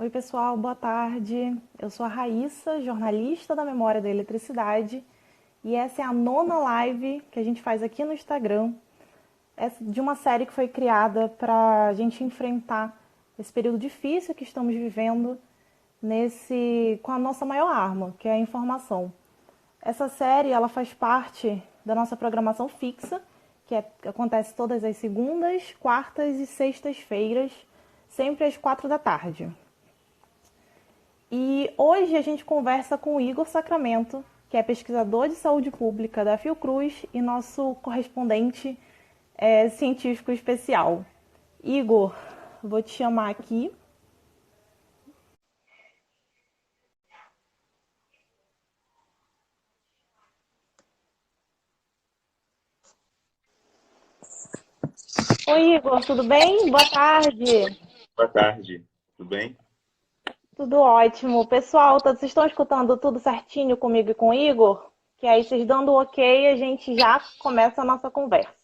Oi, pessoal, boa tarde. Eu sou a Raíssa, jornalista da Memória da Eletricidade, e essa é a nona live que a gente faz aqui no Instagram, de uma série que foi criada para a gente enfrentar esse período difícil que estamos vivendo com a nossa maior arma, que é a informação. Essa série ela faz parte da nossa programação fixa, que acontece todas as segundas, quartas e sextas-feiras, sempre às 4 da tarde. E hoje a gente conversa com o Igor Sacramento, que é pesquisador de saúde pública da Fiocruz e nosso correspondente científico especial. Igor, vou te chamar aqui. Oi, Igor, tudo bem? Boa tarde. Boa tarde, tudo bem? Tudo ótimo. Pessoal, vocês estão escutando tudo certinho comigo e com o Igor? Que aí, vocês dando ok, a gente já começa a nossa conversa.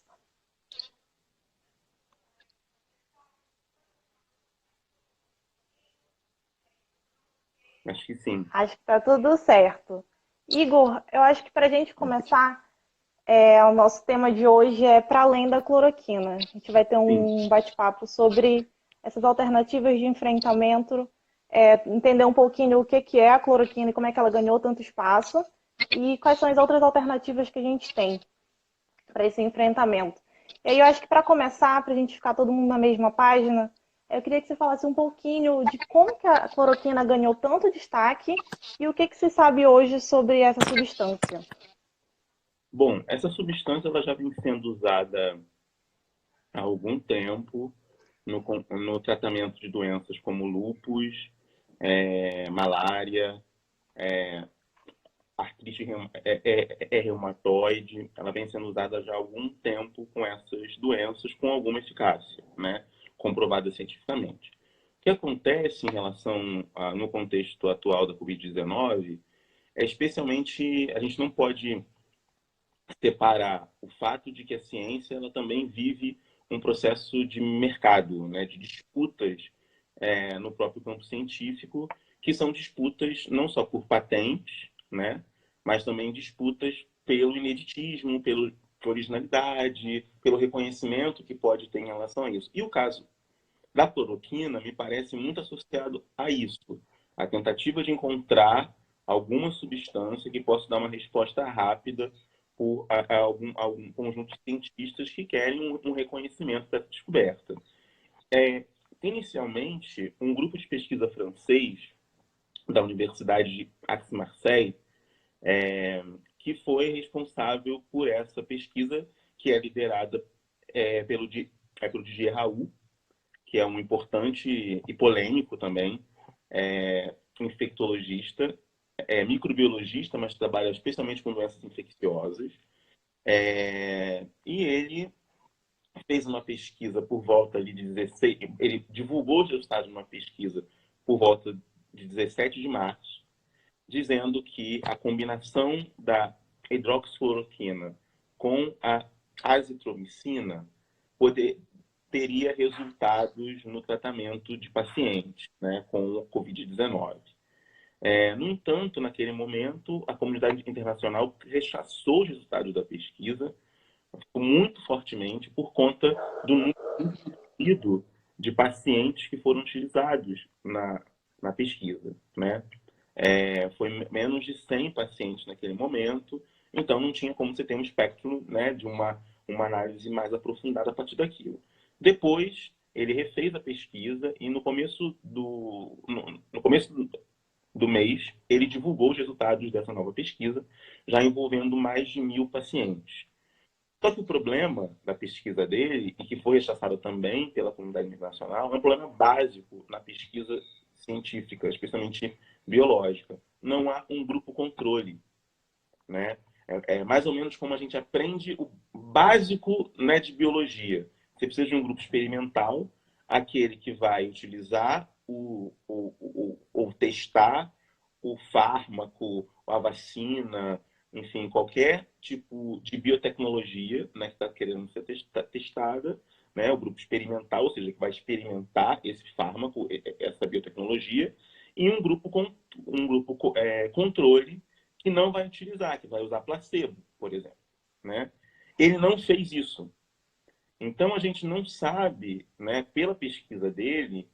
Acho que sim. Acho que tá tudo certo. Igor, eu acho que para a gente começar, o nosso tema de hoje é para além da cloroquina. A gente vai ter Sim. um bate-papo sobre essas alternativas de enfrentamento, entender um pouquinho o que é a cloroquina e como é que ela ganhou tanto espaço e quais são as outras alternativas que a gente tem para esse enfrentamento. E aí eu acho que para começar, para a gente ficar todo mundo na mesma página, eu queria que você falasse um pouquinho de como que a cloroquina ganhou tanto destaque e o que se sabe hoje sobre essa substância. Bom, essa substância ela já vem sendo usada há algum tempo no tratamento de doenças como lúpus, malária, artrite reumatoide. Ela vem sendo usada já há algum tempo com essas doenças, com alguma eficácia, né? Comprovada cientificamente. O que acontece em relação no contexto atual da Covid-19 é especialmente a gente não pode separar o fato de que a ciência ela também vive um processo de mercado, né, de disputas no próprio campo científico, que são disputas não só por patentes, né, mas também disputas pelo ineditismo, pela originalidade, pelo reconhecimento que pode ter em relação a isso. E o caso da cloroquina me parece muito associado a isso, a tentativa de encontrar alguma substância que possa dar uma resposta rápida por algum conjunto de cientistas que querem um reconhecimento para essa descoberta. Inicialmente, um grupo de pesquisa francês da Universidade de Aix-Marseille, que foi responsável por essa pesquisa, que é liderada pelo Didier Raoult, que é um importante e polêmico também infectologista, microbiologista, mas trabalha especialmente com doenças infecciosas. E ele fez uma pesquisa por volta ali de 16, ele divulgou os resultados de uma pesquisa por volta de 17 de março, dizendo que a combinação da hidroxicloroquina com a azitromicina poder, teria resultados no tratamento de pacientes, né, com o Covid-19. No entanto, naquele momento, a comunidade internacional rechaçou os resultados da pesquisa muito fortemente por conta do número de pacientes que foram utilizados na pesquisa, né? Foi menos de 100 pacientes naquele momento, então não tinha como você ter um espectro, né, de uma análise mais aprofundada a partir daquilo. Depois, ele refez a pesquisa e no começo do mês, ele divulgou os resultados dessa nova pesquisa, já envolvendo mais de 1.000 pacientes. Só que o problema da pesquisa dele, e que foi rechaçado também pela comunidade internacional, é um problema básico na pesquisa científica, especialmente biológica. Não há um grupo controle, né? É mais ou menos como a gente aprende o básico, né, de biologia. Você precisa de um grupo experimental, aquele que vai utilizar ou testar o fármaco, a vacina, enfim, qualquer tipo de biotecnologia, né, que está querendo ser testada, né, o grupo experimental, ou seja, que vai experimentar esse fármaco, essa biotecnologia, e um grupo controle que não vai utilizar, que vai usar placebo, por exemplo, né? Ele não fez isso. Então a gente não sabe, né, pela pesquisa dele,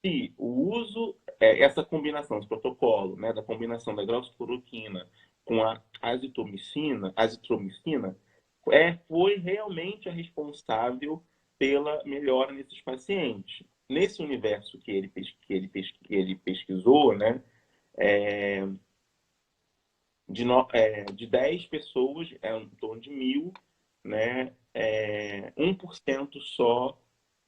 se o uso, essa combinação, esse protocolo, né, da combinação da hidroxicloroquina com a azitromicina, foi realmente a responsável pela melhora nesses pacientes. Nesse universo que ele pesquisou, né, é, de 10 pessoas, em torno de 1.000, né, 1% só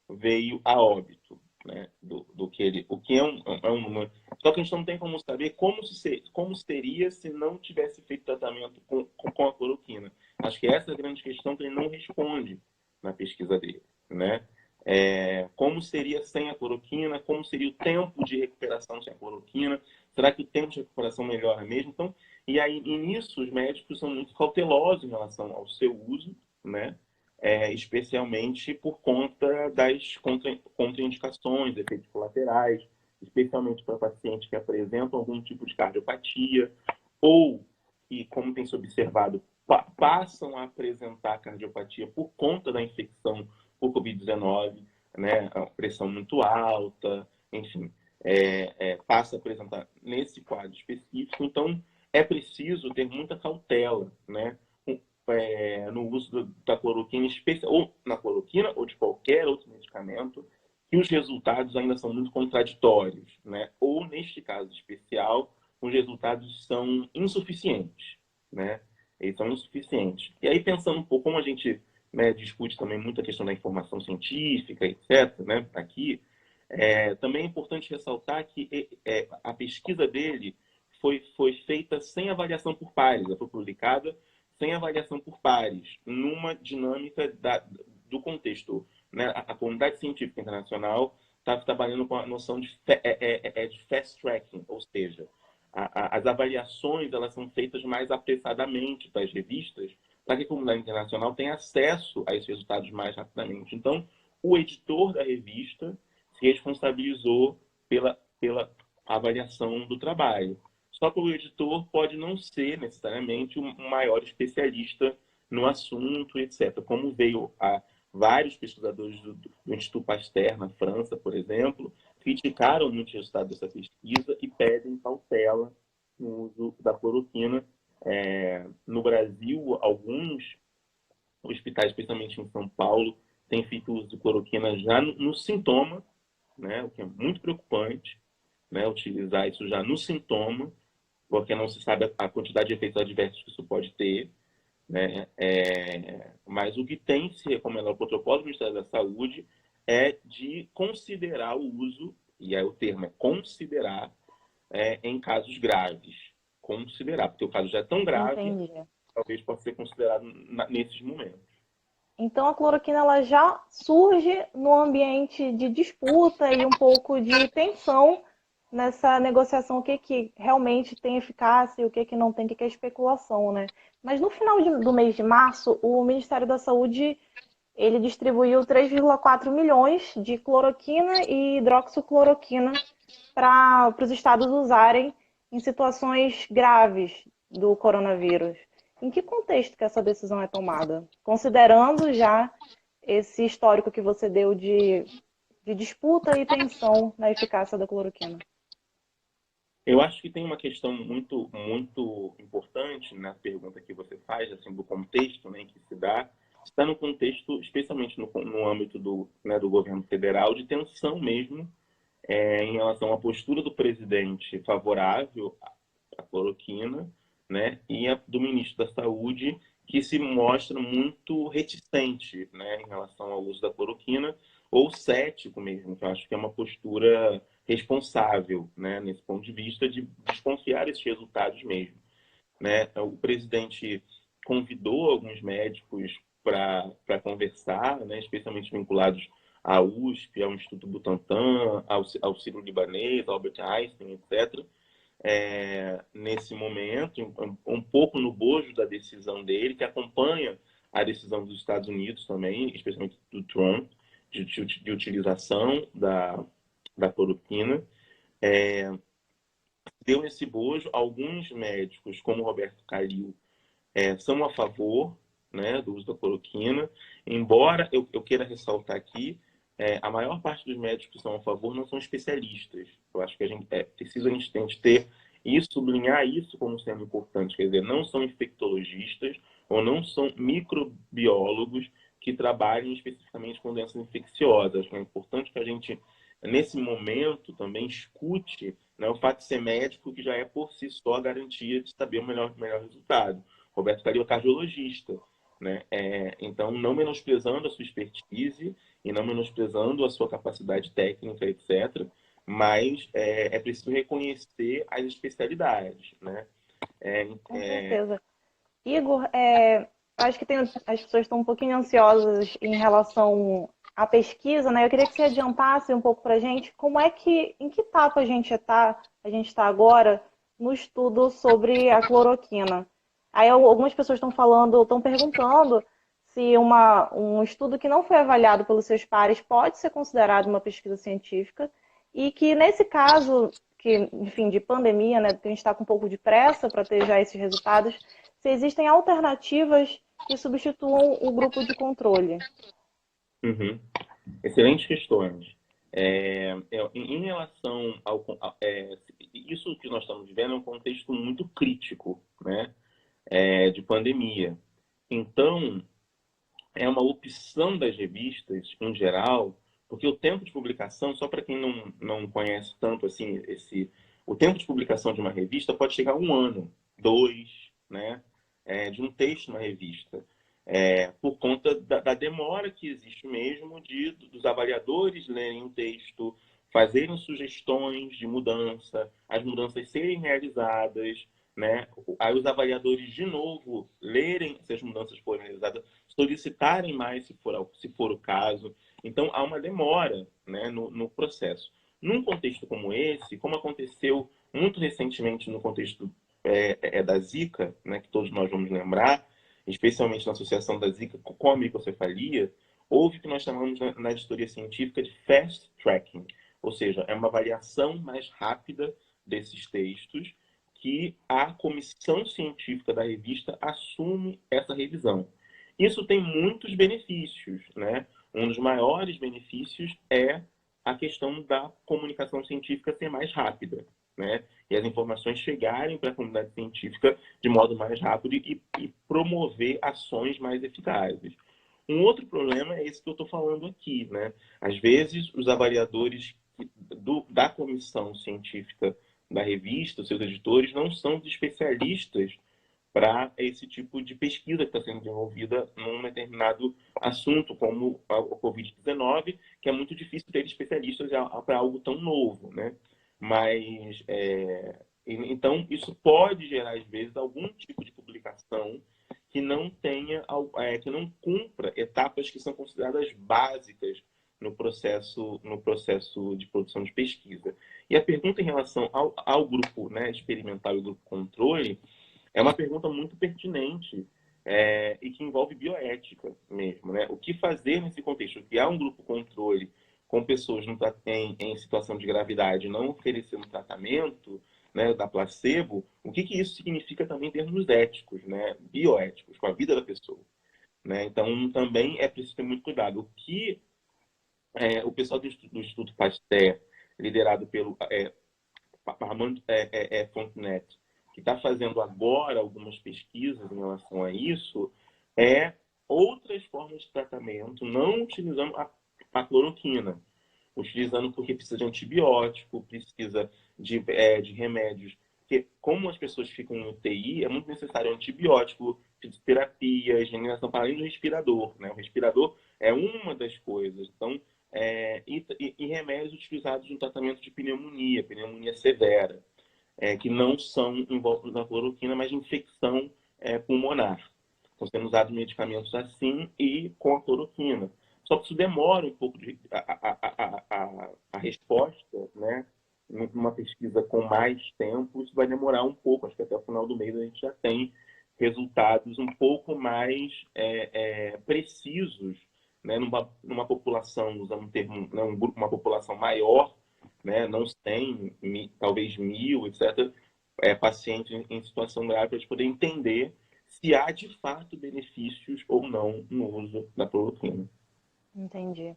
veio a óbito, né, do que ele, o que é um número. Só que a gente não tem como saber como seria se não tivesse feito tratamento com a cloroquina. Acho que essa é a grande questão que ele não responde na pesquisa dele, né? Como seria sem a cloroquina? Como seria o tempo de recuperação sem a cloroquina? Será que o tempo de recuperação melhora mesmo? Então, e nisso os médicos são muito cautelosos em relação ao seu uso, né? Especialmente por conta das contraindicações, efeitos colaterais, especialmente para pacientes que apresentam algum tipo de cardiopatia ou que, como tem se observado, passam a apresentar cardiopatia por conta da infecção por Covid-19, né? A pressão muito alta, enfim, passa a apresentar nesse quadro específico. Então, é preciso ter muita cautela, né? No uso da cloroquina, ou na cloroquina ou de qualquer outro medicamento, que os resultados ainda são muito contraditórios, né? Ou, neste caso especial, os resultados são insuficientes, né? Eles são insuficientes. E aí, pensando um pouco, como a gente, né, discute também muito a questão da informação científica, etc., né, aqui, também é importante ressaltar que a pesquisa dele foi feita sem avaliação por pares, ela foi publicada sem avaliação por pares, numa dinâmica do contexto. Né? A comunidade científica internacional está trabalhando com a noção de fast tracking, ou seja, as avaliações elas são feitas mais apressadamente para as revistas, para que a comunidade internacional tenha acesso a esses resultados mais rapidamente. Então, o editor da revista se responsabilizou pela avaliação do trabalho. Só que o editor pode não ser necessariamente um maior especialista no assunto, etc. Como veio a vários pesquisadores do Instituto Pasteur, na França, por exemplo, criticaram muito o resultado dessa pesquisa e pedem cautela no uso da cloroquina. No Brasil, alguns hospitais, especialmente em São Paulo, têm feito uso de cloroquina já no sintoma, né, o que é muito preocupante, né, utilizar isso já no sintoma, porque não se sabe a quantidade de efeitos adversos que isso pode ter, né? Mas o que tem se recomendado o protocolo do Ministério da Saúde é de considerar o uso, e aí o termo é considerar, em casos graves. Considerar, porque o caso já é tão grave, Entendi. talvez possa ser considerado nesses momentos. Então a cloroquina ela já surge no ambiente de disputa e um pouco de tensão nessa negociação, o que realmente tem eficácia e o que não tem, o que é especulação, né? Mas no final do mês de março, o Ministério da Saúde ele distribuiu 3,4 milhões de cloroquina e hidroxicloroquina para os estados usarem em situações graves do coronavírus. Em que contexto que essa decisão é tomada? Considerando já esse histórico que você deu de disputa e tensão na eficácia da cloroquina. Eu acho que tem uma questão muito, muito importante na pergunta que você faz, assim, do contexto, né, em que se dá. Está no contexto, especialmente no âmbito né, do governo federal, de tensão mesmo, em relação à postura do presidente favorável à cloroquina, né, e do ministro da Saúde, que se mostra muito reticente, né, em relação ao uso da cloroquina, ou cético mesmo, que eu acho que é uma postura responsável, né, nesse ponto de vista de desconfiar desses resultados mesmo, né? O presidente convidou alguns médicos para conversar, né, especialmente vinculados à USP, ao Instituto Butantan, ao Sírio-Libanês, ao Albert Einstein, etc., nesse momento, um pouco no bojo da decisão dele, que acompanha a decisão dos Estados Unidos também, especialmente do Trump. de utilização da cloroquina. Deu nesse bojo, alguns médicos, como o Roberto Calil, são a favor, né, do uso da cloroquina, embora eu queira ressaltar aqui, a maior parte dos médicos que são a favor não são especialistas. Eu acho que a gente precisa ter isso, sublinhar isso como sendo importante, quer dizer, não são infectologistas ou não são microbiólogos que trabalhem especificamente com doenças infecciosas. Acho que é importante que a gente, nesse momento, também escute, né, o fato de ser médico, que já é por si só a garantia de saber o melhor resultado. Roberto Calil é cardiologista, né? Então, não menosprezando a sua expertise e não menosprezando a sua capacidade técnica, etc., mas é preciso reconhecer as especialidades, né? Com certeza. Igor, acho que as pessoas estão um pouquinho ansiosas em relação à pesquisa, né? Eu queria que você adiantasse um pouco para a gente em que etapa a gente está agora no estudo sobre a cloroquina. Aí algumas pessoas estão perguntando se um estudo que não foi avaliado pelos seus pares pode ser considerado uma pesquisa científica e que nesse caso, enfim, de pandemia, né, que a gente está com um pouco de pressa para ter já esses resultados, se existem alternativas que substituam o grupo de controle. Uhum. Excelentes questões. Em relação isso que nós estamos vivendo é um contexto muito crítico, né, de pandemia. Então, é uma opção das revistas, em geral, porque o tempo de publicação, só para quem não conhece tanto assim, o tempo de publicação de uma revista pode chegar a 1 ano, 2, né, de um texto na revista. Por conta da demora que existe mesmo dos avaliadores lerem o texto, fazerem sugestões de mudança, as mudanças serem realizadas, né? Aí os avaliadores, de novo, lerem se as mudanças forem realizadas, solicitarem mais se for o caso. Então, há uma demora, né, no processo. Num contexto como esse, como aconteceu muito recentemente no contexto da Zika, né, que todos nós vamos lembrar, especialmente na associação da Zika com a microcefalia, houve o que nós chamamos na editoria científica de fast tracking, ou seja, é uma avaliação mais rápida desses textos que a comissão científica da revista assume essa revisão. Isso tem muitos benefícios, né? Um dos maiores benefícios é a questão da comunicação científica ser mais rápida, né? E as informações chegarem para a comunidade científica de modo mais rápido e promover ações mais eficazes. Um outro problema é esse que eu estou falando aqui, né? Às vezes, os avaliadores da comissão científica da revista, os seus editores, não são especialistas para esse tipo de pesquisa que está sendo desenvolvida num determinado assunto, como o Covid-19, que é muito difícil ter especialistas para algo tão novo, né? Mas, então, isso pode gerar, às vezes, algum tipo de publicação que não que não cumpra etapas que são consideradas básicas no processo de produção de pesquisa. E a pergunta em relação ao grupo, né, experimental e o grupo controle é uma pergunta muito pertinente e que envolve bioética mesmo, né? O que fazer nesse contexto? Criar um grupo controle com pessoas em situação de gravidade não oferecendo tratamento, né, da placebo, o que isso significa também em termos éticos, né, bioéticos, com a vida da pessoa, né? Então, também é preciso ter muito cuidado. O que o pessoal do Instituto Pasteur, liderado pelo Armand Fontenot, que está fazendo agora algumas pesquisas em relação a isso, outras formas de tratamento, não utilizando a cloroquina, utilizando porque precisa de antibiótico, precisa de remédios. Porque, como as pessoas ficam em UTI, é muito necessário antibiótico, fisioterapia, higienização, para além do respirador, né? O respirador é uma das coisas. Então, e remédios utilizados no tratamento de pneumonia severa, que não são envolvidos na cloroquina, mas de infecção pulmonar. Estão sendo usados medicamentos assim e com a cloroquina. Só que isso demora um pouco a resposta, né? Numa pesquisa com mais tempo, isso vai demorar um pouco. Acho que até o final do mês a gente já tem resultados um pouco mais precisos né, numa população, usando um termo, né, um grupo, uma população maior, né, não 100, talvez 1.000, etc., pacientes em situação grave, para a gente poder entender se há, de fato, benefícios ou não no uso da cloroquina. Entendi.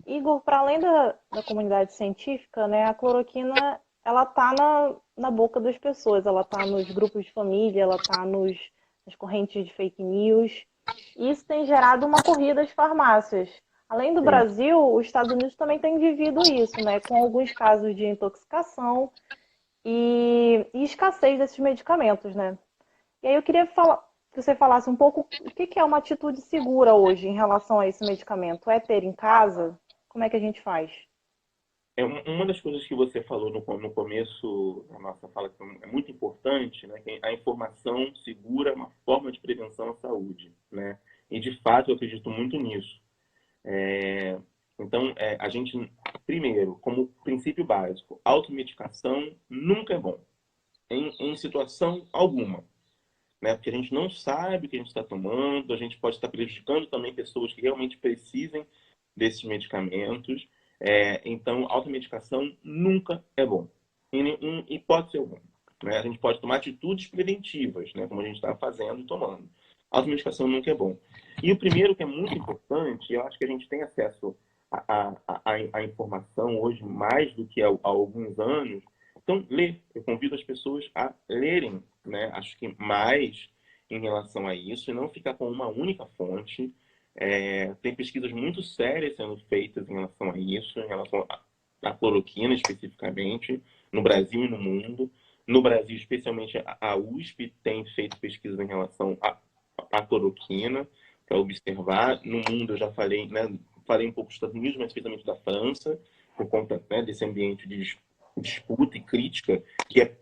Igor, para além da comunidade científica, né, a cloroquina ela tá na boca das pessoas, ela tá nos grupos de família, ela tá nas correntes de fake news. E isso tem gerado uma corrida às farmácias. Além do Sim, Brasil, os Estados Unidos também têm vivido isso, né, com alguns casos de intoxicação e escassez desses medicamentos, né? E aí eu queria que você falasse um pouco o que é uma atitude segura hoje em relação a esse medicamento. É ter em casa? Como é que a gente faz? uma das coisas que você falou no começo da nossa fala, que é muito importante, né, que a informação segura é uma forma de prevenção à saúde, né? E, de fato, eu acredito muito nisso. Então, a gente, primeiro, como princípio básico, automedicação nunca é bom, em situação alguma, né? Porque a gente não sabe o que a gente está tomando, a gente pode estar prejudicando também pessoas que realmente precisem desses medicamentos. Então, automedicação nunca é bom, em nenhuma hipótese alguma, né? A gente pode tomar atitudes preventivas, né? Como a gente está fazendo e tomando. Automedicação nunca é bom. E o primeiro que é muito importante, eu acho que a gente tem acesso à informação hoje mais do que há alguns anos. Então, ler. Eu convido as pessoas a lerem, né? Acho que mais em relação a isso, e não ficar com uma única fonte. Tem pesquisas muito sérias sendo feitas em relação a isso, em relação à cloroquina especificamente, no Brasil e no mundo. No Brasil, especialmente, a USP tem feito pesquisas em relação à cloroquina, para observar. No mundo, eu já falei, né? Falei um pouco dos Estados Unidos, mas especialmente da França, por conta, né, desse ambiente de disputa e crítica que é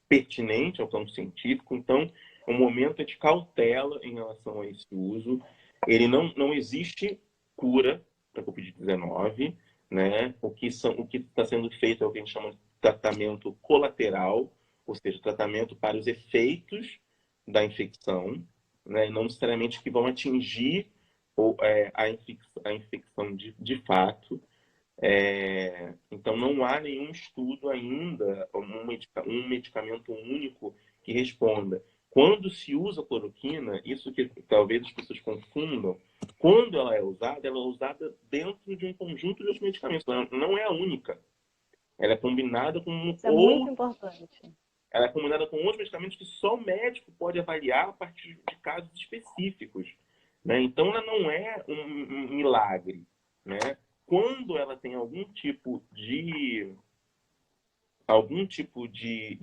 pertinente ao campo científico. Então, o momento é de cautela em relação a esse uso. Ele não existe cura para a Covid-19, né? O que está sendo feito é o que a gente chama de tratamento colateral, ou seja, tratamento para os efeitos da infecção, né? Não necessariamente que vão atingir a infecção de fato. Então, não há nenhum estudo ainda, um medicamento único que responda. Quando se usa cloroquina, isso que talvez as pessoas confundam, quando ela é usada dentro de um conjunto de outros medicamentos. Ela não é a única. Ela é combinada com Isso é muito importante. ela é combinada com outros medicamentos que só o médico pode avaliar a partir de casos específicos, né? Então, ela não é um milagre, né? Quando ela tem algum tipo de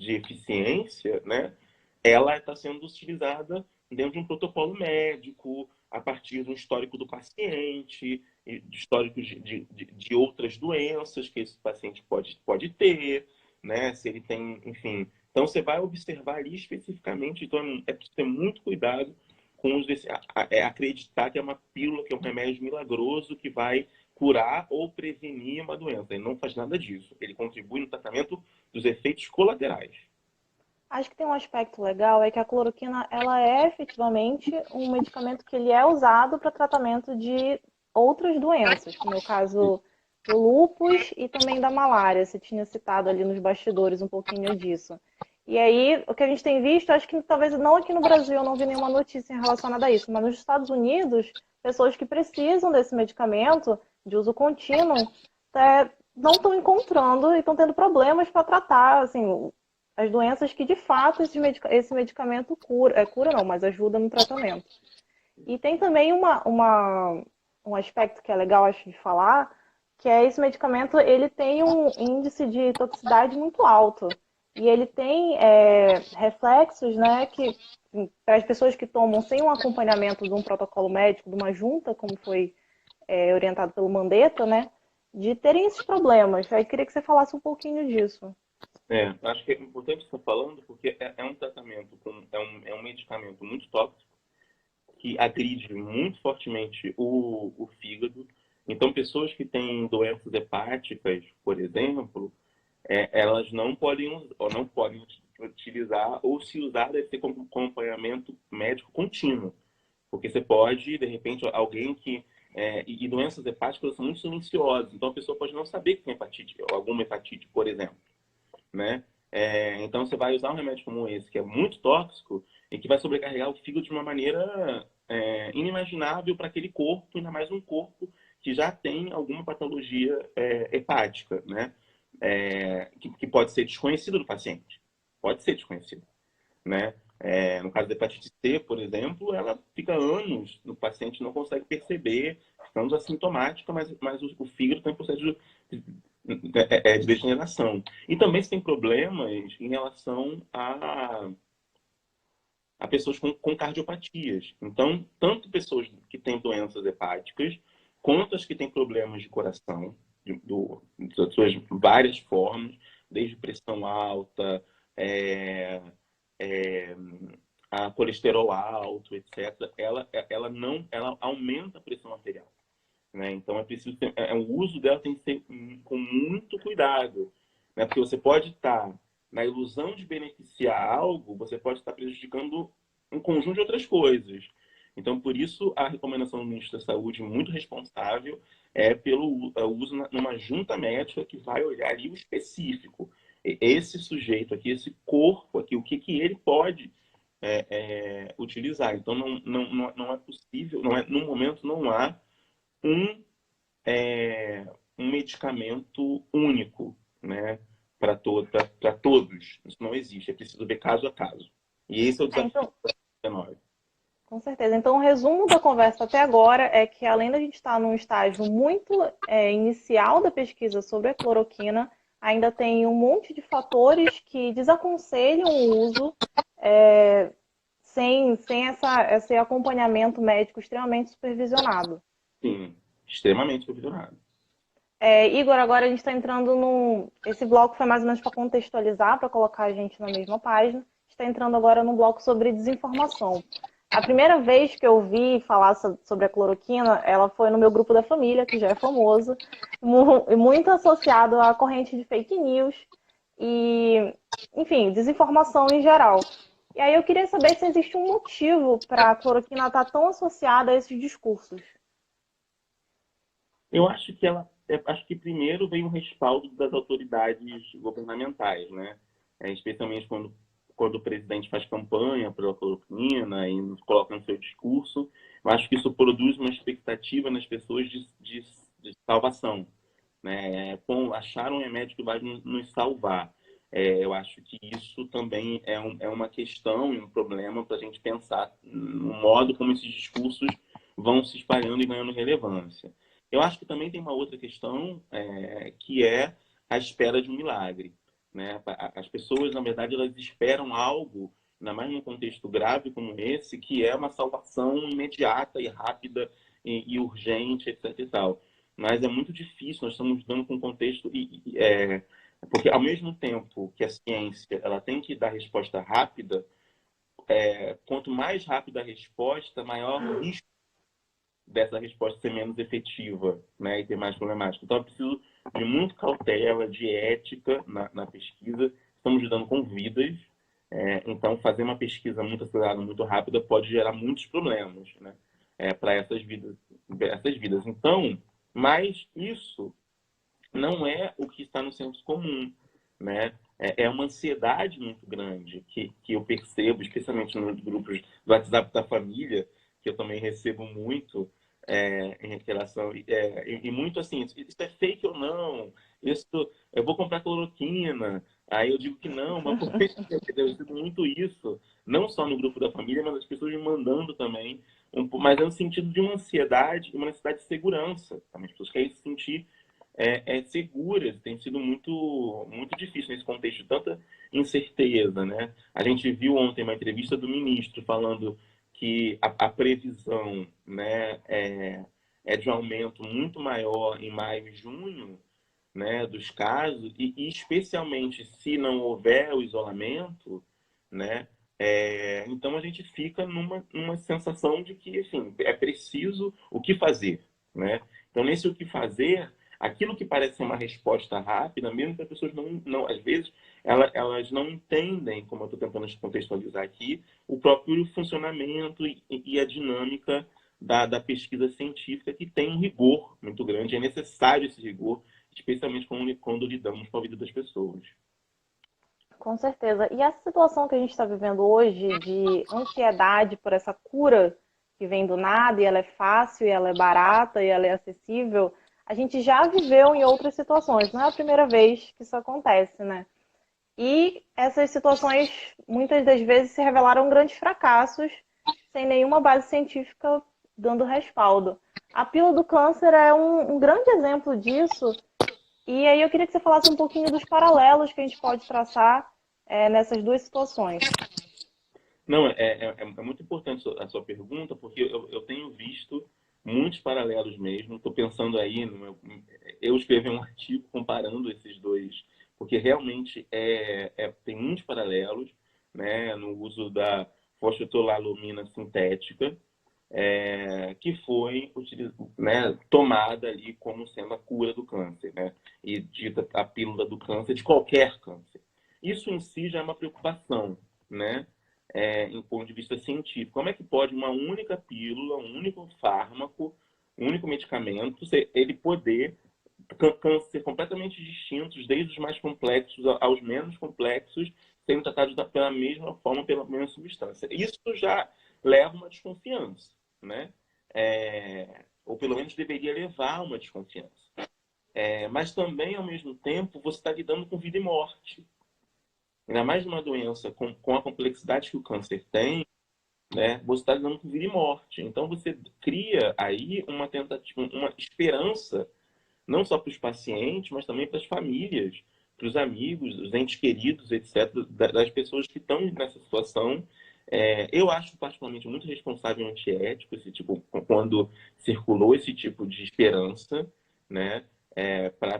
eficiência, né? Ela está sendo utilizada dentro de um protocolo médico, a partir do histórico do paciente, de históricos de outras doenças que esse paciente pode ter, né? Se ele tem, enfim. Então, você vai observar ali especificamente. Então, é preciso ter muito cuidado com acreditar que é uma pílula, que é um remédio milagroso que vai curar ou prevenir uma doença. Ele não faz nada disso. Ele contribui no tratamento dos efeitos colaterais. Acho que tem um aspecto legal, é que a cloroquina, ela é efetivamente um medicamento que ele é usado para tratamento de outras doenças, como é o caso do lúpus e também da malária. Você tinha citado ali nos bastidores um pouquinho disso. E aí, o que a gente tem visto, acho que talvez não aqui no Brasil, eu não vi nenhuma notícia relacionada a isso, mas nos Estados Unidos, pessoas que precisam desse medicamento de uso contínuo, não estão encontrando e estão tendo problemas para tratar, assim, as doenças que de fato esse medicamento cura, cura não, mas ajuda no tratamento. E tem também um aspecto que é legal, acho, de falar, que é esse medicamento, ele tem um índice de toxicidade muito alto. E ele tem reflexos, né, que para as pessoas que tomam sem um acompanhamento de um protocolo médico, de uma junta, como foi orientado pelo Mandetta, né, de terem esses problemas. Aí queria que você falasse um pouquinho disso. Acho que é importante estar falando porque é um tratamento, é um medicamento muito tóxico que agride muito fortemente o fígado. Então, pessoas que têm doenças hepáticas, por exemplo, elas não podem utilizar ou se usar deve ser com acompanhamento médico contínuo. Porque você pode, de repente, alguém que e doenças hepáticas são muito silenciosas. Então, a pessoa pode não saber que tem hepatite, alguma hepatite, por exemplo, né? Então, você vai usar um remédio como esse, que é muito tóxico e que vai sobrecarregar o fígado de uma maneira inimaginável para aquele corpo, ainda mais um corpo que já tem alguma patologia hepática, né? Que pode ser desconhecido do paciente. Pode ser desconhecido, né? No caso da hepatite C, por exemplo, ela fica anos, o paciente não consegue perceber, ficando assintomática, mas o fígado está em processo de degeneração. E também se tem problemas em relação a pessoas com cardiopatias. Então, tanto pessoas que têm doenças hepáticas, quanto as que têm problemas de coração, das suas várias formas, desde pressão alta, é, é, a colesterol alto, etc., ela aumenta a pressão arterial, né? Então é preciso o uso dela tem que ser com muito cuidado, né? Porque você pode estar na ilusão de beneficiar algo, você pode estar prejudicando um conjunto de outras coisas. Então, por isso, a recomendação do Ministro da Saúde, muito responsável, é pelo uso numa junta médica que vai olhar ali o específico. Esse sujeito aqui, esse corpo aqui, o que ele pode utilizar. Então, não é possível, no momento não há um, um medicamento único, né, para todos. Isso não existe, é preciso ver caso a caso. E esse é o desafio Então, da COVID-19. com certeza. Então, o resumo da conversa até agora é que, além da gente estar num estágio muito inicial da pesquisa sobre a cloroquina, ainda tem um monte de fatores que desaconselham o uso sem esse acompanhamento médico extremamente supervisionado. Sim, extremamente supervisionado. Igor, agora a gente está entrando num. Esse bloco foi mais ou menos para contextualizar, para colocar a gente na mesma página. A gente está entrando agora num bloco sobre desinformação. A primeira vez que eu ouvi falar sobre a cloroquina, ela foi no meu grupo da família, que já é famoso, muito associado à corrente de fake news e, enfim, desinformação em geral. E aí eu queria saber se existe um motivo para a cloroquina estar tão associada a esses discursos. Eu acho que acho que primeiro vem o respaldo das autoridades governamentais, né? Especialmente quando o presidente faz campanha pela cloroquina e coloca no seu discurso. Eu acho que isso produz uma expectativa nas pessoas de salvação, né? Achar um remédio que vai nos salvar. Eu acho que isso também é uma questão e um problema para a gente pensar no modo como esses discursos vão se espalhando e ganhando relevância. Eu acho que também tem uma outra questão que é a espera de um milagre, né? As pessoas, na verdade, elas esperam algo, ainda mais num contexto grave como esse, que é uma salvação imediata e rápida e urgente, etc. e tal. Mas é muito difícil, nós estamos lidando com um contexto porque ao mesmo tempo que a ciência ela tem que dar resposta rápida, quanto mais rápida a resposta, maior o risco dessa resposta ser menos efetiva, né, e ter mais problemática. Então, é preciso de muita cautela, de ética na pesquisa. Estamos lidando com vidas, então fazer uma pesquisa muito acelerada, muito rápida, pode gerar muitos problemas, né, para essas vidas. Então, mas isso não é o que está no senso comum, né? É uma ansiedade muito grande que eu percebo, especialmente nos grupos do WhatsApp da família, que eu também recebo muito em relação e muito assim, isso é fake ou não? Isso eu vou comprar cloroquina? Aí eu digo que não, mas por que eu recebo muito isso? Não só no grupo da família, mas as pessoas me mandando também, mas é no sentido de uma ansiedade, uma necessidade de segurança. As pessoas querem se sentir seguras. Tem sido muito difícil nesse contexto de tanta incerteza, né? A gente viu ontem uma entrevista do ministro falando que a previsão, né, é de um aumento muito maior em maio e junho, né, dos casos, e especialmente se não houver o isolamento, né, então a gente fica numa sensação de que, enfim, é preciso o que fazer, né? Então, nesse o que fazer, aquilo que parece ser uma resposta rápida, mesmo que as pessoas às vezes, elas não entendem, como eu estou tentando contextualizar aqui, o próprio funcionamento e a dinâmica da pesquisa científica, que tem um rigor muito grande. É necessário esse rigor, especialmente quando lidamos com a vida das pessoas. Com certeza. E essa situação que a gente está vivendo hoje de ansiedade por essa cura que vem do nada e ela é fácil, e ela é barata, e ela é acessível, a gente já viveu em outras situações. Não é a primeira vez que isso acontece, né? E essas situações muitas das vezes se revelaram grandes fracassos, sem nenhuma base científica dando respaldo. A pílula do câncer é um grande exemplo disso. E aí eu queria que você falasse um pouquinho dos paralelos que a gente pode traçar nessas duas situações. Não, é muito importante a sua pergunta, porque eu tenho visto muitos paralelos mesmo. Estou pensando aí, eu escrevi um artigo comparando esses dois, porque realmente tem muitos paralelos, né, no uso da fosfetolalolamina sintética, que foi né, tomada ali como sendo a cura do câncer, né, e dita a pílula do câncer, de qualquer câncer. Isso em si já é uma preocupação, né? Em ponto de vista científico. Como é que pode uma única pílula, um único fármaco, um único medicamento, ele poder ser completamente distintos, desde os mais complexos aos menos complexos, sendo tratados pela mesma forma, pela mesma substância? Isso já leva uma desconfiança, né? Ou pelo menos deveria levar a uma desconfiança. Mas também, ao mesmo tempo, você está lidando com vida e morte. Ainda mais numa doença com a complexidade que o câncer tem, né? Você está lidando com vida e morte. Então você cria aí uma tentativa, uma esperança, não só para os pacientes, mas também para as famílias, para os amigos, os entes queridos, etc., das pessoas que estão nessa situação. Eu acho particularmente muito responsável e antiético esse tipo, quando circulou esse tipo de esperança, né?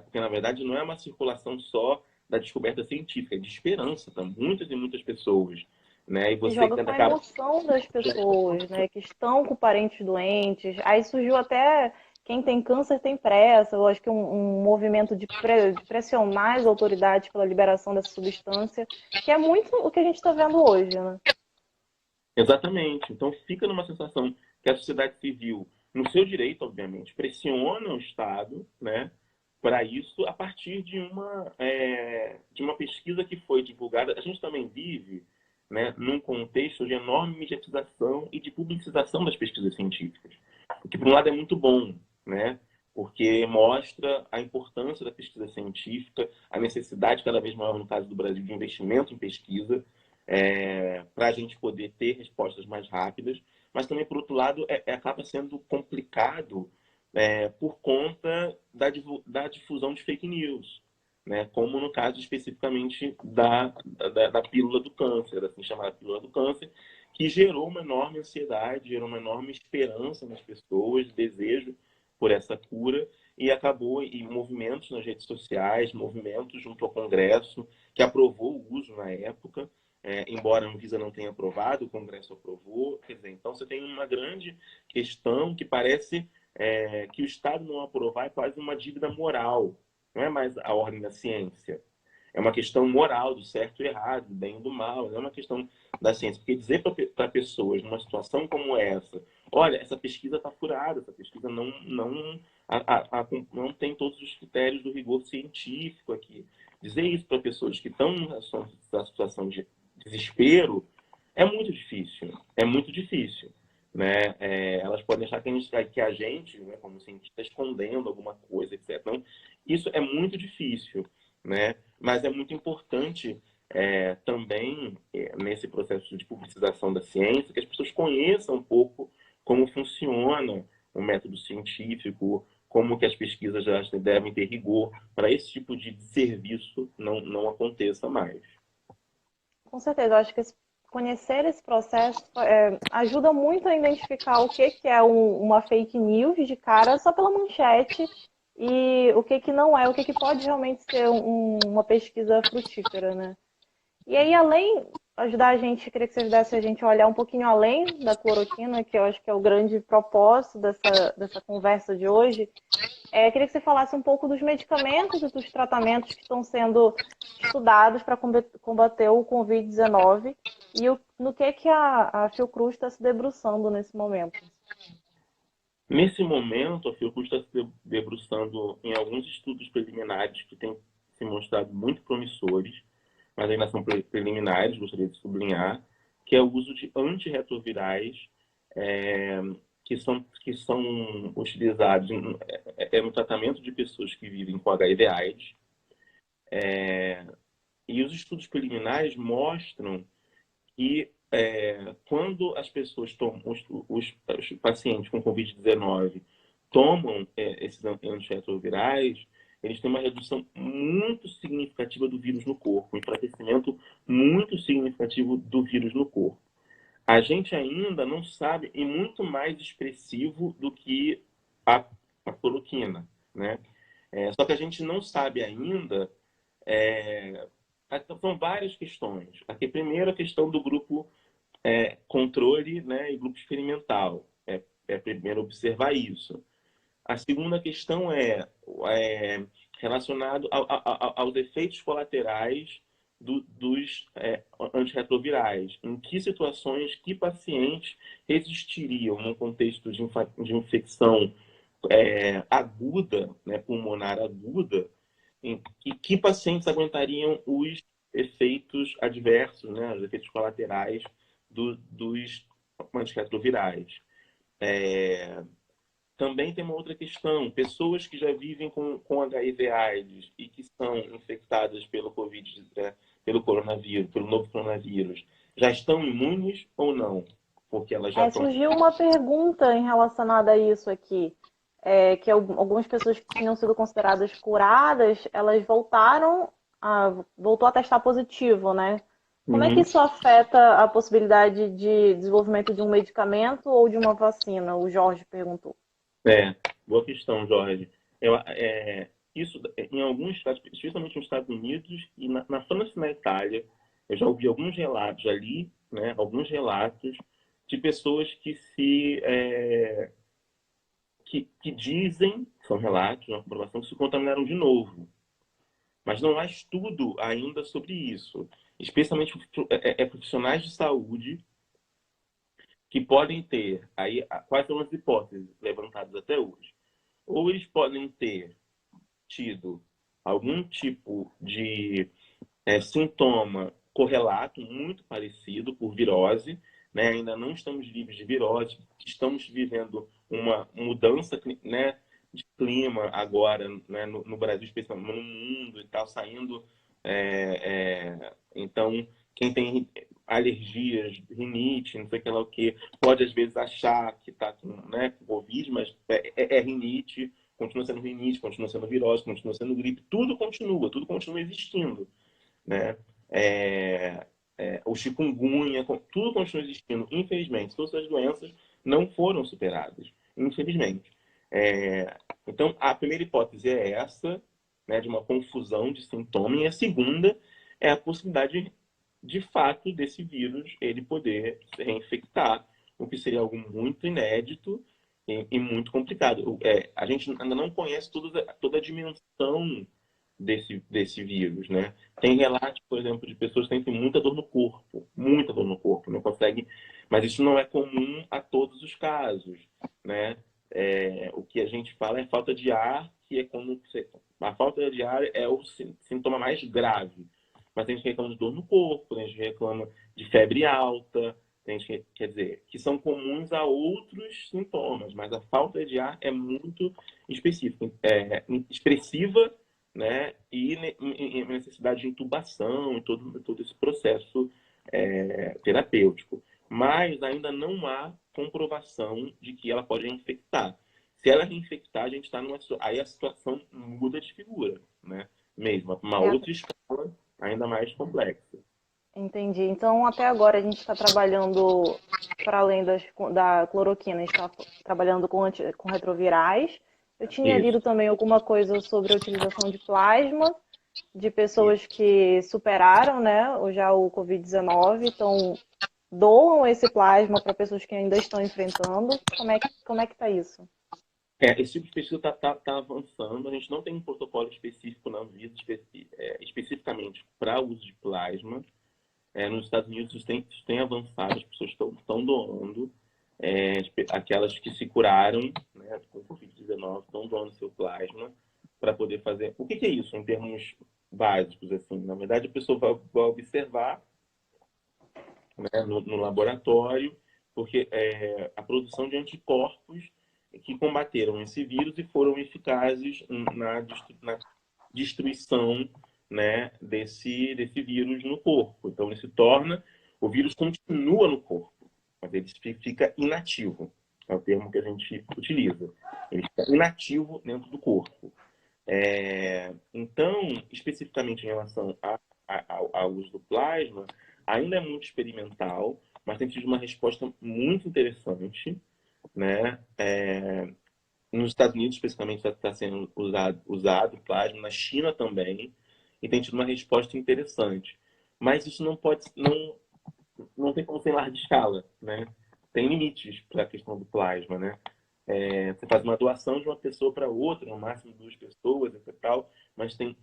Porque na verdade não é uma circulação só da descoberta científica, é de esperança para muitas e muitas pessoas, né? E E você joga com a acaba. emoção das pessoas, né, que estão com parentes doentes. Aí surgiu até quem tem câncer tem pressa. Eu acho que um movimento de pressionar as autoridades pela liberação dessa substância, que é muito o que a gente está vendo hoje, né? Exatamente. Então fica numa sensação que a sociedade civil, no seu direito, obviamente, pressiona o Estado, né, para isso a partir de uma pesquisa que foi divulgada. A gente também vive, né, num contexto de enorme mediatização e de publicização das pesquisas científicas, o que por um lado é muito bom, né, porque mostra a importância da pesquisa científica, a necessidade cada vez maior, no caso do Brasil, de investimento em pesquisa, para a gente poder ter respostas mais rápidas, mas também, por outro lado, acaba sendo complicado por conta da difusão de fake news, né? Como no caso especificamente da pílula do câncer, assim chamada pílula do câncer, que gerou uma enorme ansiedade, gerou uma enorme esperança nas pessoas, desejo por essa cura, e acabou em movimentos nas redes sociais, movimentos junto ao Congresso, que aprovou o uso na época, embora a Anvisa não tenha aprovado, o Congresso aprovou. Quer dizer, então você tem uma grande questão que parece que o Estado não aprovar é quase uma dívida moral, não é mais a ordem da ciência. É uma questão moral do certo e errado, do bem e do mal, não é uma questão da ciência. Porque dizer para pessoas numa situação como essa, olha, essa pesquisa está furada, essa pesquisa não tem todos os critérios do rigor científico aqui. Dizer isso para pessoas que estão nessa situação de desespero é muito difícil. É muito difícil. Né? Elas podem achar que a gente, né, como cientista, está escondendo alguma coisa, etc. Então, isso é muito difícil, né? Mas é muito importante também, nesse processo de publicização da ciência, que as pessoas conheçam um pouco como funciona o método científico, como que as pesquisas já devem ter rigor, para esse tipo de serviço não aconteça mais. Com certeza, eu acho que conhecer esse processo ajuda muito a identificar o que é uma fake news de cara só pela manchete e o que não é, o que pode realmente ser uma pesquisa frutífera, né? E aí, além ajudar a gente, queria que você ajudasse a gente a olhar um pouquinho além da cloroquina, que eu acho que é o grande propósito dessa conversa de hoje. Queria que você falasse um pouco dos medicamentos e dos tratamentos que estão sendo estudados para combater o Covid-19 e no que a Fiocruz está se debruçando nesse momento. Nesse momento, a Fiocruz está se debruçando em alguns estudos preliminares que têm se mostrado muito promissores, mas ainda são preliminares, gostaria de sublinhar, que é o uso de antirretrovirais é, que são utilizados no tratamento de pessoas que vivem com HIV/AIDS. E os estudos preliminares mostram que quando as pessoas tomam, os pacientes com Covid-19 tomam esses antirretrovirais, eles têm uma redução muito significativa do vírus no corpo, um enfraquecimento muito significativo do vírus no corpo. A gente ainda não sabe, e muito mais expressivo do que a cloroquina, né? Só que a gente não sabe ainda. é, São várias questões. Aqui, primeiro, a questão do grupo controle, né, e grupo experimental. Primeiro observar isso. A segunda questão é relacionado aos efeitos colaterais dos antirretrovirais. Em que situações, que pacientes resistiriam num contexto de infecção aguda, né, pulmonar aguda, e que pacientes aguentariam os efeitos adversos, né, os efeitos colaterais dos antirretrovirais. Também tem uma outra questão: pessoas que já vivem com HIV/AIDS e que são infectadas pelo Covid, pelo coronavírus, pelo novo coronavírus, já estão imunes ou não? Porque elas já estão. Surgiu uma pergunta em relacionada a isso aqui, que algumas pessoas que tinham sido consideradas curadas, elas voltou a testar positivo, né? Como é que Uhum. isso afeta a possibilidade de desenvolvimento de um medicamento ou de uma vacina? O Jorge perguntou. Boa questão, Jorge. Isso, em alguns estados, especialmente nos Estados Unidos e na França e na Itália, eu já ouvi alguns relatos ali, né, alguns relatos de pessoas que dizem, são relatos, uma comprovação, que se contaminaram de novo. Mas não há estudo ainda sobre isso. Especialmente profissionais de saúde que podem ter, aí, quais são as hipóteses levantadas até hoje? Ou eles podem ter tido algum tipo de sintoma correlato muito parecido por virose, né? Ainda não estamos livres de virose, estamos vivendo uma mudança, né, de clima agora, né, no Brasil, especialmente no mundo e tal, saindo. Então, quem tem alergias, rinite, não sei o que lá o que, pode às vezes achar que está com Covid, mas é rinite, continua sendo rinite, continua sendo virose, continua sendo gripe, tudo continua existindo, né? O chikungunya, tudo continua existindo. Infelizmente, todas as doenças não foram superadas, infelizmente. Então, a primeira hipótese é essa, né, de uma confusão de sintomas, e a segunda é a possibilidade, de fato, desse vírus ele poder se reinfectar, o que seria algo muito inédito e muito complicado. A gente ainda não conhece toda a dimensão desse vírus, né? Tem relatos, por exemplo, de pessoas que têm muita dor no corpo, não consegue, mas isso não é comum a todos os casos, né? O que a gente fala é falta de ar, que é como a falta de ar é o sintoma mais grave. Mas tem gente que reclama de dor no corpo, tem gente que reclama de febre alta, tem gente que, quer dizer, que são comuns a outros sintomas, mas a falta de ar é muito específica, expressiva, né? E necessidade de intubação e todo esse processo terapêutico. Mas ainda não há comprovação de que ela pode reinfectar. Se ela reinfectar, a gente está numa. Aí a situação muda de figura, né? Mesmo, uma É, outra escala ainda mais complexa. entendi. Então, até agora a gente está trabalhando, para além da cloroquina, a gente está trabalhando com retrovirais. Eu tinha Isso, lido também alguma coisa sobre a utilização de plasma, de isso. pessoas que superaram, né, já o Covid-19, então doam esse plasma para pessoas que ainda estão enfrentando. Como é que tá isso? Esse tipo de pesquisa está avançando. A gente não tem um protocolo específico na Anvisa especificamente para o uso de plasma. Nos Estados Unidos isso tem avançado, as pessoas estão doando. aquelas que se curaram, né, com Covid-19, estão doando seu plasma para poder fazer. O que é isso em termos básicos? Assim? Na verdade, a pessoa vai observar, né, no laboratório, porque a produção de anticorpos que combateram esse vírus e foram eficazes na destruição, né, desse vírus no corpo. Então, ele se torna, o vírus continua no corpo, mas ele fica inativo. É o termo que a gente utiliza. Ele fica inativo dentro do corpo. Então, especificamente em relação ao uso do plasma, ainda é muito experimental, mas tem tido uma resposta muito interessante, né? Nos Estados Unidos, especificamente, está sendo usado plasma, na China também, e tem tido uma resposta interessante. Mas isso não tem como ser em larga escala, né? Tem limites para a questão do plasma, né? Você faz uma doação de uma pessoa para outra, no máximo 2 pessoas, etc. Tal, mas tem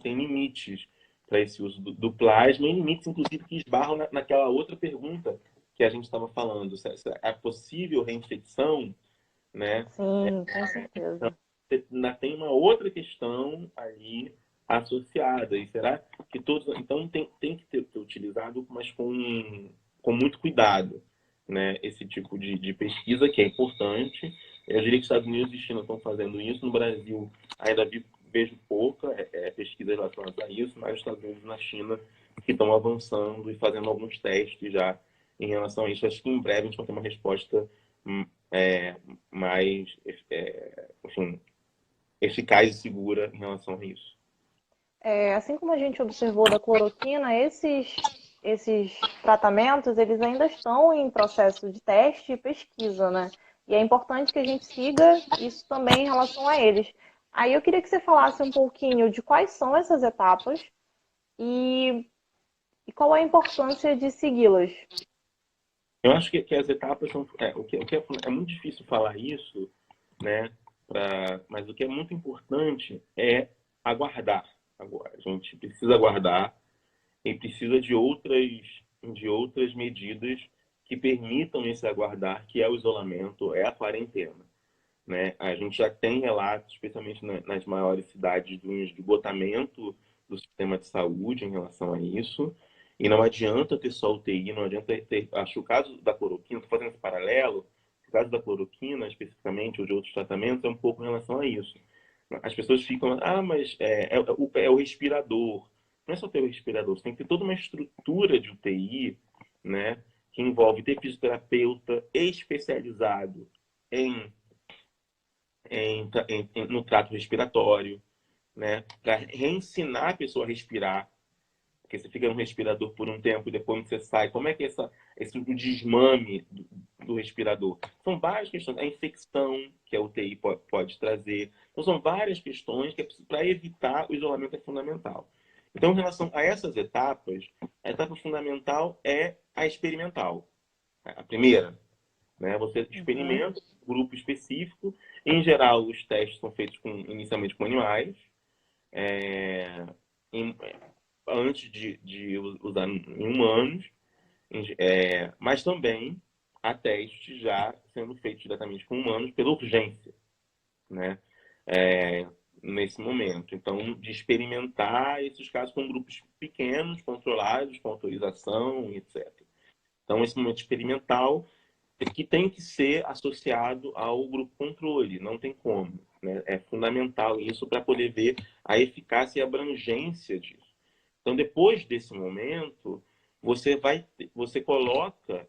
limites para esse uso do plasma, e limites, inclusive, que esbarram naquela outra pergunta que a gente estava falando. Se é possível reinfecção, né? Sim, com certeza. Você ainda tem uma outra questão ali associada. E será que todos. Então, tem que ter utilizado, mas com muito cuidado, né? Esse tipo de pesquisa, que é importante. Eu diria que os Estados Unidos e China estão fazendo isso. No Brasil, ainda vejo pouca pesquisa relacionada a isso, mas os Estados Unidos e na China que estão avançando e fazendo alguns testes já em relação a isso. Acho que em breve a gente vai ter uma resposta é, mais, enfim, eficaz e segura em relação a isso. Assim como a gente observou da cloroquina, esses tratamentos, eles ainda estão em processo de teste e pesquisa, né? E é importante que a gente siga isso também em relação a eles. Aí eu queria que você falasse um pouquinho de quais são essas etapas e, e qual a importância de segui-las. Eu acho que as etapas são. É muito difícil falar isso, né? Mas o que é muito importante é aguardar agora. A gente precisa aguardar e precisa de outras medidas que permitam esse aguardar, que é o isolamento, é a quarentena. Né? A gente já tem relatos, especialmente nas maiores cidades, do esgotamento do sistema de saúde em relação a isso. E não adianta ter só UTI, não adianta ter. Acho que o caso da cloroquina, estou fazendo esse paralelo, o caso da cloroquina, especificamente, ou de outros tratamentos, é um pouco em relação a isso. As pessoas ficam, mas é o respirador. Não é só ter o respirador, você tem que ter toda uma estrutura de UTI, né, que envolve ter fisioterapeuta especializado em no trato respiratório, né? Para reensinar a pessoa a respirar, porque você fica no respirador por um tempo e depois você sai. Como é que é esse o desmame do respirador? São várias questões. A infecção que a UTI pode trazer. Então, são várias questões que para evitar o isolamento é fundamental. Então, em relação a essas etapas, a etapa fundamental é a experimental. A primeira, né? Você Uhum. experimenta um grupo específico. Em geral, os testes são feitos inicialmente com animais, é, em- antes de usar em humanos, mas também há testes já sendo feitos diretamente com humanos pela urgência, né? É, nesse momento. Então, de experimentar esses casos com grupos pequenos, controlados, com autorização, etc. Então, esse momento experimental que tem que ser associado ao grupo controle, não tem como. Né? É fundamental isso para poder ver a eficácia e abrangência disso. Então, depois desse momento, você coloca,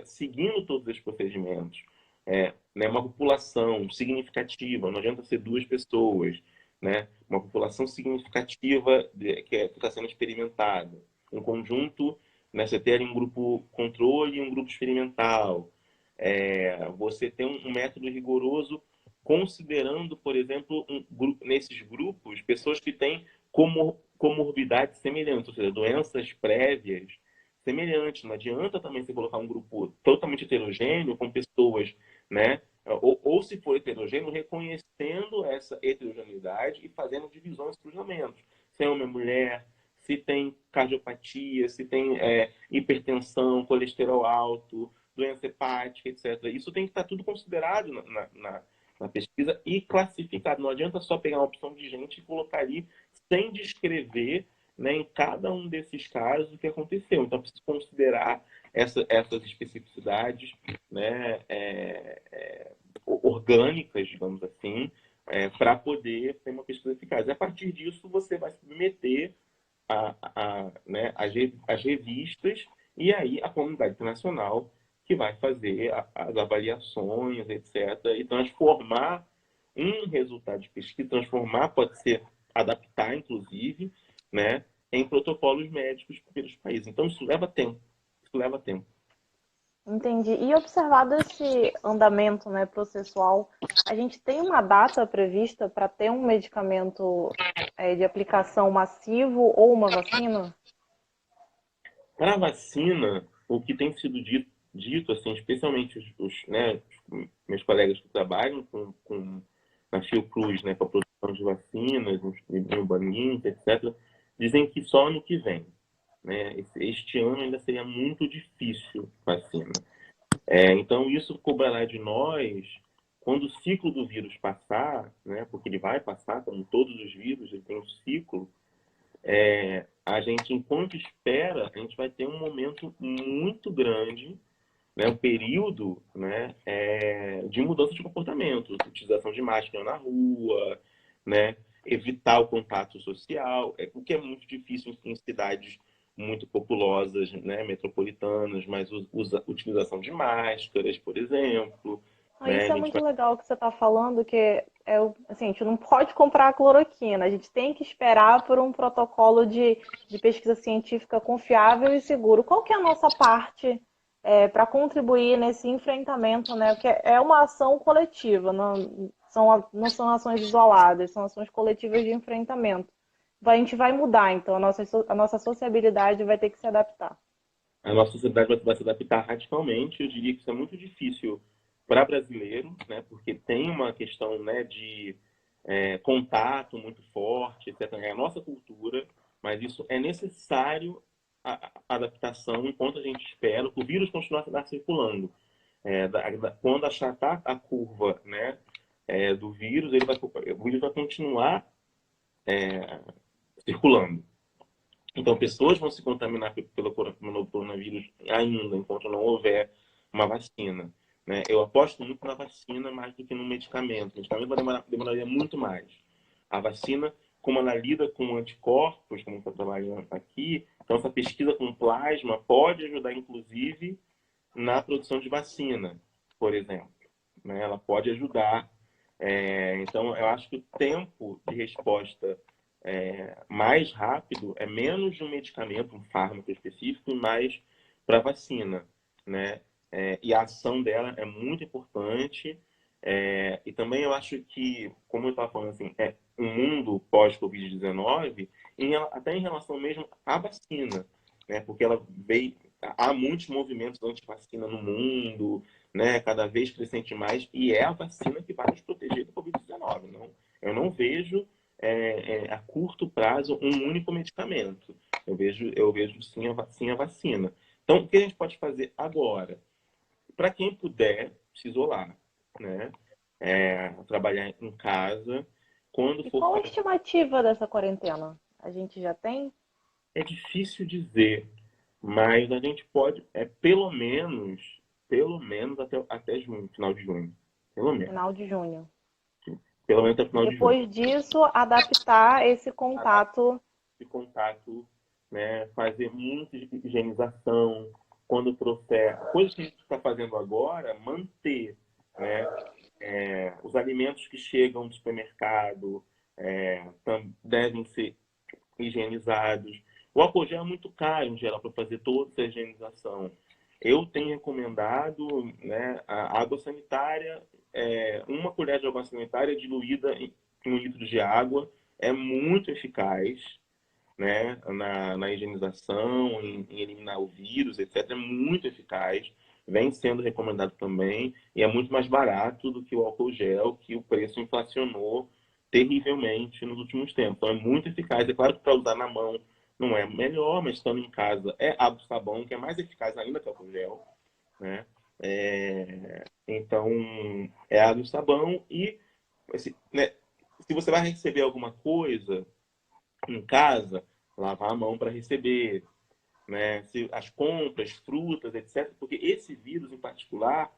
seguindo todos esses procedimentos, né, uma população significativa, não adianta ser 2 pessoas, né? Uma população significativa que está sendo experimentada, um conjunto, né, você ter um grupo controle e um grupo experimental, você tem um método rigoroso considerando, por exemplo, nesses grupos, pessoas que têm comorbidades semelhantes, ou seja, doenças prévias semelhantes. Não adianta também você colocar um grupo totalmente heterogêneo com pessoas, né? Ou se for heterogêneo, reconhecendo essa heterogeneidade e fazendo divisões e cruzamentos. Se é homem ou mulher, se tem cardiopatia, se tem hipertensão, colesterol alto, doença hepática, etc. Isso tem que estar tudo considerado na pesquisa e classificado. Não adianta só pegar uma opção de gente e colocar ali sem descrever, né, em cada um desses casos o que aconteceu. Então, precisa considerar essas especificidades, né, orgânicas, digamos assim, para poder ter uma pesquisa eficaz. E a partir disso, você vai submeter né, as revistas e aí a comunidade internacional que vai fazer as avaliações, etc., e transformar um resultado de pesquisa, transformar, pode ser adaptar, inclusive, né, em protocolos médicos pelos países. Então, isso leva tempo. Isso leva tempo. Entendi. E observado esse andamento, né, processual, a gente tem uma data prevista para ter um medicamento de aplicação massivo ou uma vacina? Para a vacina, o que tem sido dito assim, especialmente né, os meus colegas que trabalham na Fiocruz, né, com a produção de vacinas, no Banin, etc., dizem que só ano que vem. Né, este ano ainda seria muito difícil vacina. Então, isso cobrará de nós, quando o ciclo do vírus passar, né, porque ele vai passar, como todos os vírus, ele tem um ciclo, a gente, enquanto espera, a gente vai ter um momento muito grande, né, um período, né, de mudança de comportamento, utilização de máscara na rua, né, evitar o contato social, o que é muito difícil em cidades muito populosas, né, metropolitanas, mas utilização de máscaras, por exemplo, né, Isso a é gente muito vai... legal que você está falando, que assim, a gente não pode comprar a cloroquina, a gente tem que esperar por um protocolo de pesquisa científica confiável e seguro. Qual que é a nossa parte para contribuir nesse enfrentamento, né? Porque é uma ação coletiva, não são ações isoladas, são ações coletivas de enfrentamento. A gente vai mudar, então, a nossa sociabilidade vai ter que se adaptar. A nossa sociedade vai se adaptar radicalmente. Eu diria que isso é muito difícil para brasileiro, né? Porque tem uma questão, né, de contato muito forte, etc. É a nossa cultura, mas isso é necessário a adaptação enquanto a gente espera o vírus continuar circulando. Quando achatar a curva, né, do vírus, o vírus vai continuar circulando. Então, pessoas vão se contaminar pelo coronavírus ainda, enquanto não houver uma vacina. Né? Eu aposto muito na vacina mais do que no medicamento. O medicamento demoraria muito mais. A vacina, como ela lida com anticorpos, como está trabalhando aqui, então essa pesquisa com plasma pode ajudar, inclusive, na produção de vacina, por exemplo. Né? Ela pode ajudar. Então, eu acho que o tempo de resposta mais rápido é menos de um medicamento, um fármaco específico, e mais para vacina, né? E a ação dela é muito importante. E também eu acho que, como eu estava falando assim, um mundo pós-Covid-19, até em relação mesmo à vacina, né? Porque ela veio, há muitos movimentos anti-vacina no mundo, né? Cada vez crescente mais, e é a vacina que vai nos proteger do Covid-19. Não, eu não vejo a curto prazo um único medicamento. Eu vejo sim a vacina. Então, o que a gente pode fazer agora? Para quem puder se isolar, né? Trabalhar em casa. Quando E for qual a fazer, estimativa dessa quarentena? A gente já tem? é difícil dizer, mas a gente pode, pelo menos até junho, final de junho. Pelo menos. Final de junho. Pelo menos até E final de junho. depois disso, adaptar esse contato. De contato, né? Fazer muita higienização. Quando trouxer coisas que a gente está fazendo agora, manter, né? Os alimentos que chegam do supermercado devem ser higienizados. O álcool gel é muito caro, em geral, para fazer toda essa higienização. Eu tenho recomendado, né, a água sanitária, uma colher de água sanitária diluída em 1 litro de água é muito eficaz, né, na higienização, em eliminar o vírus, etc. É muito eficaz, vem sendo recomendado também, e é muito mais barato do que o álcool gel, que o preço inflacionou terrivelmente nos últimos tempos. Então é muito eficaz. É claro que para usar na mão não é melhor, mas estando em casa é água e sabão, que é mais eficaz ainda que o álcool gel, né? Então, é água e sabão e, assim, né, se você vai receber alguma coisa em casa, lavar a mão para receber, né? Se, as compras, frutas, etc. Porque esse vírus em particular,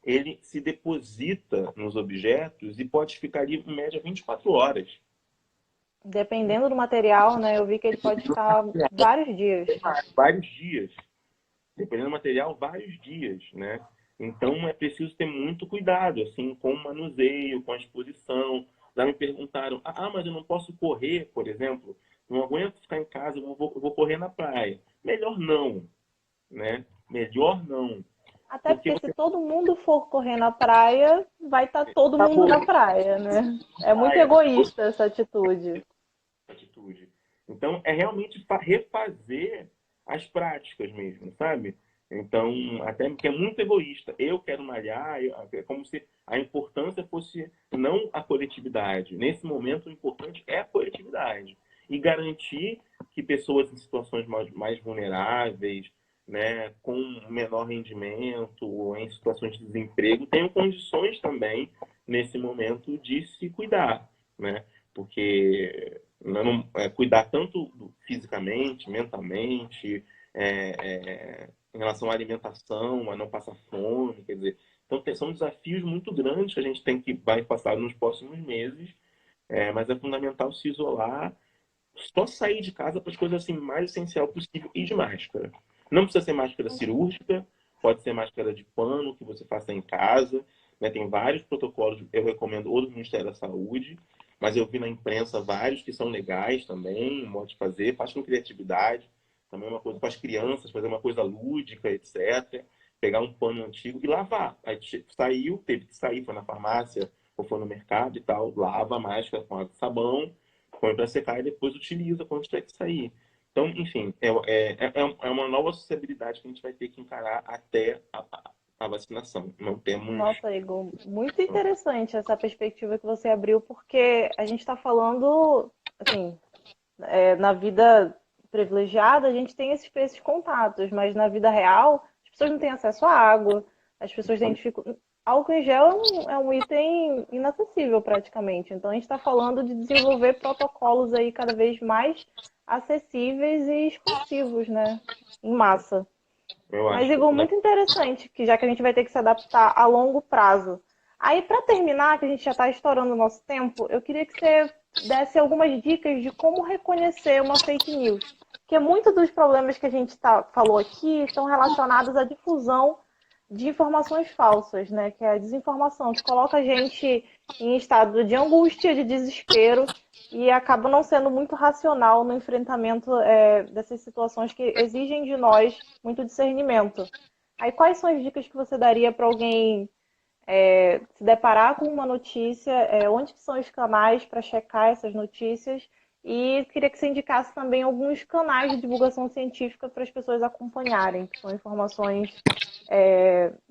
ele se deposita nos objetos e pode ficar ali em média 24 horas. Dependendo do material, né? Eu vi que ele pode ficar vários dias. Vários dias. Dependendo do material, vários dias, né? Então é preciso ter muito cuidado, assim, com o manuseio, com a exposição. Já me perguntaram, mas eu não posso correr, por exemplo, não aguento ficar em casa, eu vou correr na praia. Melhor não, né? Melhor não. Até Porque porque se você todo mundo for correr na praia, vai estar todo mundo acabou na praia, né? É muito praia, acabou egoísta essa atitude. a atitude. Então, é realmente refazer as práticas mesmo, sabe? Então, até que é muito egoísta. Eu quero malhar, é como se a importância fosse não a coletividade. Nesse momento, o importante é a coletividade. E garantir que pessoas em situações mais vulneráveis, né, com menor rendimento, ou em situações de desemprego, tenham condições também, nesse momento, de se cuidar, né? Porque cuidar tanto fisicamente, mentalmente, em relação à alimentação, a não passar fome, quer dizer, então são desafios muito grandes que a gente vai passar nos próximos meses, mas é fundamental se isolar, só sair de casa para as coisas assim mais essencial possível e de máscara. Não precisa ser máscara cirúrgica, pode ser máscara de pano que você faça em casa, né? Tem vários protocolos, eu recomendo o do Ministério da Saúde, mas eu vi na imprensa vários que são legais também, modo de fazer, faz com criatividade, também é uma coisa para as crianças, fazer uma coisa lúdica, etc. Pegar um pano antigo e lavar. Aí saiu, teve que sair, foi na farmácia ou foi no mercado e tal, lava a máscara com água e sabão, põe para secar e depois utiliza quando tiver que sair. Então, enfim, é uma nova sociabilidade que a gente vai ter que encarar até a vacinação. Não temos. Nossa, Igor, muito interessante essa perspectiva que você abriu, porque a gente está falando, assim, na vida privilegiada, a gente tem esses contatos, mas na vida real, as pessoas não têm acesso à água, as pessoas têm dificuldade. Álcool em gel é um item inacessível praticamente. Então a gente está falando de desenvolver protocolos aí cada vez mais acessíveis e expansivos, né? Em massa. Eu Mas, acho que é Igor, muito fundamental. interessante, que já que a gente vai ter que se adaptar a longo prazo. Aí, para terminar, que a gente já está estourando o nosso tempo, eu queria que você desse algumas dicas de como reconhecer uma fake news. Porque muitos dos problemas que a gente falou aqui estão relacionados à difusão de informações falsas, né? Que é a desinformação, que coloca a gente em estado de angústia, de desespero, e acaba não sendo muito racional no enfrentamento dessas situações que exigem de nós muito discernimento. Aí, quais são as dicas que você daria para alguém se deparar com uma notícia? Onde que são os canais para checar essas notícias? E queria que você indicasse também alguns canais de divulgação científica para as pessoas acompanharem, que são informações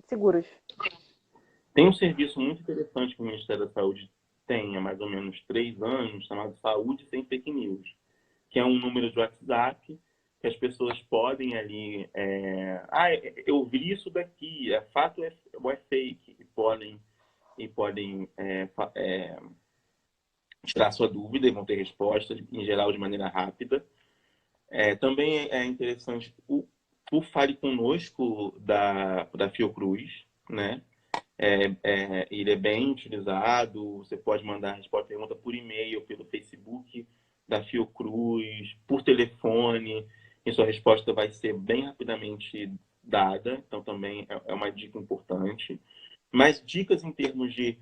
seguras. Tem um serviço muito interessante que o Ministério da Saúde tem há mais ou menos 3 anos, chamado Saúde Sem Fake News, que é um número de WhatsApp que as pessoas podem ali. Eu vi isso daqui, é fato ou é fake? E podem tirar sua dúvida e vão ter respostas, em geral, de maneira rápida. Também é interessante o Fale Conosco da Fiocruz, né? Ele é bem utilizado, você pode mandar a resposta pergunta por e-mail, pelo Facebook da Fiocruz, por telefone, e sua resposta vai ser bem rapidamente dada, então também é uma dica importante. Mas dicas em termos de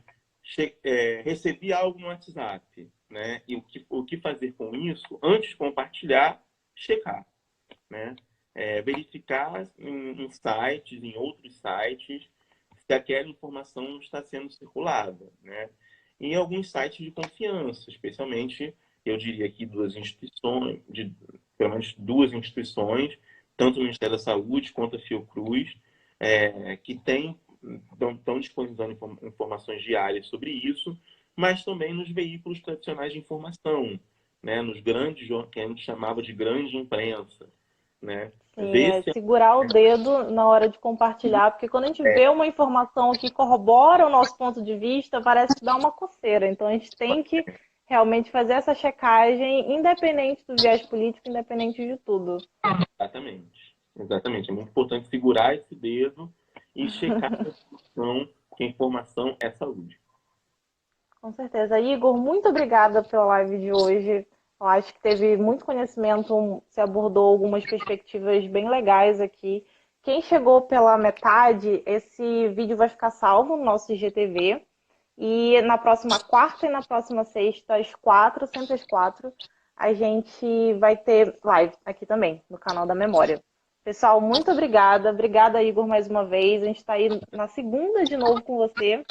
receber algo no WhatsApp, né? E o que fazer com isso, antes de compartilhar, checar, né? Verificar em sites, em outros sites, se aquela informação está sendo circulada, né? E em alguns sites de confiança, especialmente, eu diria que pelo menos duas instituições, tanto o Ministério da Saúde quanto a Fiocruz, que estão disponibilizando informações diárias sobre isso, mas também nos veículos tradicionais de informação, né? Nos grandes, que a gente chamava de grande imprensa, né? Sim, Ver se segurar o dedo na hora de compartilhar, porque quando a gente vê uma informação que corrobora o nosso ponto de vista, parece que dá uma coceira. Então a gente tem que realmente fazer essa checagem, independente do viés político, independente de tudo. exatamente. Exatamente. É muito importante segurar esse dedo e checar a informação, que a informação é saúde. Com certeza. Igor, muito obrigada pela live de hoje. Eu acho que teve muito conhecimento, você abordou algumas perspectivas bem legais aqui. Quem chegou pela metade, esse vídeo vai ficar salvo no nosso IGTV. E na próxima quarta e na próxima sexta, às 4, sempre às 4, a gente vai ter live aqui também, no canal da Memória. Pessoal, muito obrigada. Obrigada, Igor, mais uma vez. A gente está aí na segunda de novo com você.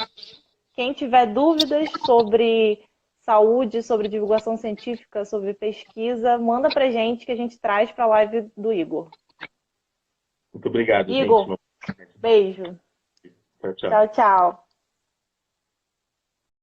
Quem tiver dúvidas sobre saúde, sobre divulgação científica, sobre pesquisa, manda pra gente que a gente traz para a live do Igor. Muito obrigado, gente. Igor, beijo. Tchau, tchau. Tchau, tchau.